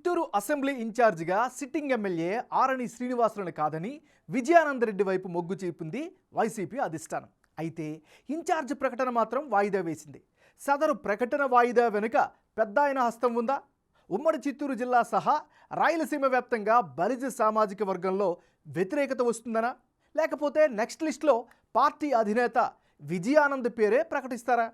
Chittoor assembly ఇన్ఛార్జిగా sitting MLA ఆరణి శ్రీనివాసులను కాదని విజయానందరెడ్డి వైపు మొగ్గు చూపింది వైసీపీ అధిష్టానం. అయితే ఇన్ఛార్జ్ ప్రకటన మాత్రం వాయిదా వేసింది. సదరు ప్రకటన వాయిదా వెనుక పెద్దాయన హస్తం ఉందా? ఉమ్మడి చిత్తూరు జిల్లా సహా రాయలసీమ వ్యాప్తంగా బలిజ సామాజిక వర్గంలో వ్యతిరేకత వస్తుందనా, లేకపోతే నెక్స్ట్ లిస్ట్లో పార్టీ అధినేత విజయానంద్ పేరే ప్రకటిస్తారా?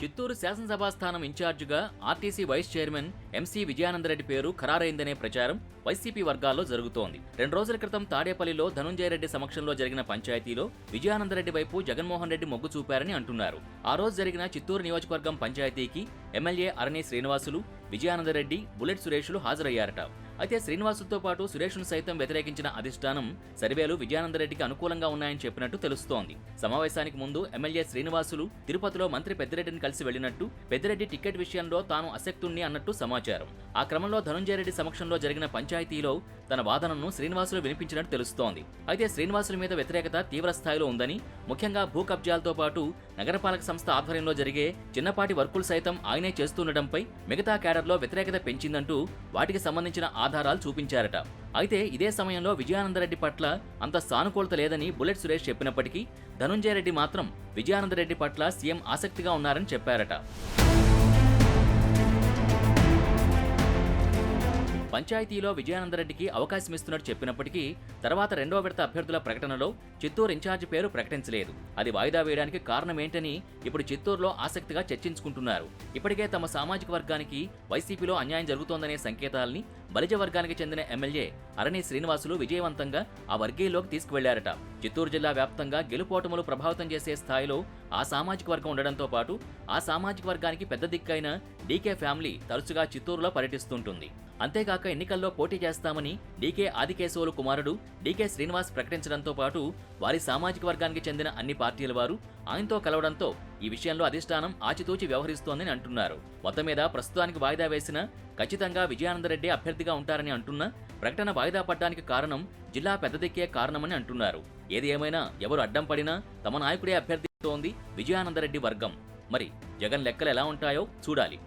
చిత్తూరు శాసనసభా స్థానం ఇన్ఛార్జిగా RTC vice chairman MC Vijayananda Reddy పేరు ఖరారైందనే ప్రచారం వైసీపీ వర్గాల్లో జరుగుతోంది. 2 రోజుల క్రితం తాడేపల్లిలో ధనుంజయ రెడ్డి సమక్షంలో జరిగిన పంచాయతీలో విజయానందరెడ్డి వైపు జగన్మోహన్ రెడ్డి మొగ్గు చూపారని అంటున్నారు. ఆ రోజు జరిగిన చిత్తూరు నియోజకవర్గం పంచాయతీకి ఎమ్మెల్యే అరణి శ్రీనివాసులు, విజయానందరెడ్డి, బుల్లెట్ సురేష్లు హాజరయ్యారట. అయితే శ్రీనివాసులతో పాటు సురేష్ను సైతం వ్యతిరేకించిన అధిష్టానం సర్వేలు విజయానందరెడ్డికి అనుకూలంగా ఉన్నాయని చెప్పినట్టు తెలుస్తోంది. సమావేశానికి ముందు ఎమ్మెల్యే శ్రీనివాసులు తిరుపతిలో మంత్రి పెద్దిరెడ్డిని కలిసి వెళ్లినట్టు, పెద్దిరెడ్డి టికెట్ విషయంలో తాను అసక్తుణ్ణి అన్నట్టు సమాచారం. ఆ క్రమంలో ధనుంజయ రెడ్డి సమక్షంలో జరిగిన పంచాయతీలో తన వాదనను శ్రీనివాసులు వినిపించినట్టు తెలుస్తోంది. అయితే శ్రీనివాసుల మీద వ్యతిరేకత తీవ్ర స్థాయిలో ఉందని, ముఖ్యంగా భూ కబ్జాలతో పాటు నగరపాలక సంస్థ ఆధ్వర్యంలో జరిగే చిన్నపాటి వర్కులు సైతం ఆయనే చేస్తుండటంపై మిగతా క్యాడర్లో వ్యతిరేకత పెంచిందంటూ వాటికి సంబంధించిన ఆధారాలు చూపించారట. అయితే ఇదే సమయంలో విజయానందరెడ్డి పట్ల అంత సానుకూలత లేదని బుల్లెట్ సురేష్ చెప్పినప్పటికీ ధనుంజయ రెడ్డి మాత్రం విజయానందరెడ్డి పట్ల సీఎం ఆసక్తిగా ఉన్నారని చెప్పారట. పంచాయతీలో విజయానందరెడ్డికి అవకాశం ఇస్తున్నట్టు చెప్పినప్పటికీ తర్వాత 2వ విడత అభ్యర్థుల ప్రకటనలో చిత్తూరు ఇన్ఛార్జి పేరు ప్రకటించలేదు. అది వాయిదా వేయడానికి కారణమేంటని ఇప్పుడు చిత్తూరులో ఆసక్తిగా చర్చించుకుంటున్నారు. ఇప్పటికే తమ సామాజిక వర్గానికి వైసీపీలో అన్యాయం జరుగుతోందనే సంకేతాల్ని బలిజ వర్గానికి చెందిన ఎమ్మెల్యే అరణి శ్రీనివాసులు విజయవంతంగా ఆ వర్గీయుల్లోకి తీసుకువెళ్లారట. చిత్తూరు జిల్లా వ్యాప్తంగా గెలుపోటములు ప్రభావితం చేసే స్థాయిలో ఆ సామాజిక వర్గం ఉండడంతో పాటు ఆ సామాజిక వర్గానికి పెద్ద దిక్కైన డీకే ఫ్యామిలీ తరచుగా చిత్తూరులో పర్యటిస్తుంటుంది. అంతేకాక ఎన్నికల్లో పోటీ చేస్తామని డీకే ఆదికేశవులు కుమారుడు డీకే శ్రీనివాస్ ప్రకటించడంతో పాటు వారి సామాజిక వర్గానికి చెందిన అన్ని పార్టీల వారు ఆయనతో కలవడంతో ఈ విషయంలో అధిష్టానం ఆచితూచి వ్యవహరిస్తోందని అంటున్నారు. మొత్తం మీద ప్రస్తుతానికి వాయిదా వేసిన ఖచ్చితంగా విజయానందరెడ్డి అభ్యర్థిగా ఉంటారని అంటున్నా ప్రకటన వాయిదా పడ్డానికి కారణం జిల్లా పెద్ద దిక్కే కారణమని అంటున్నారు. ఏది ఏమైనా ఎవరు అడ్డం పడినా తమ నాయకుడే అభ్యర్థిస్తోంది విజయానందరెడ్డి వర్గం. మరి జగన్ లెక్కలు ఎలా ఉంటాయో చూడాలి.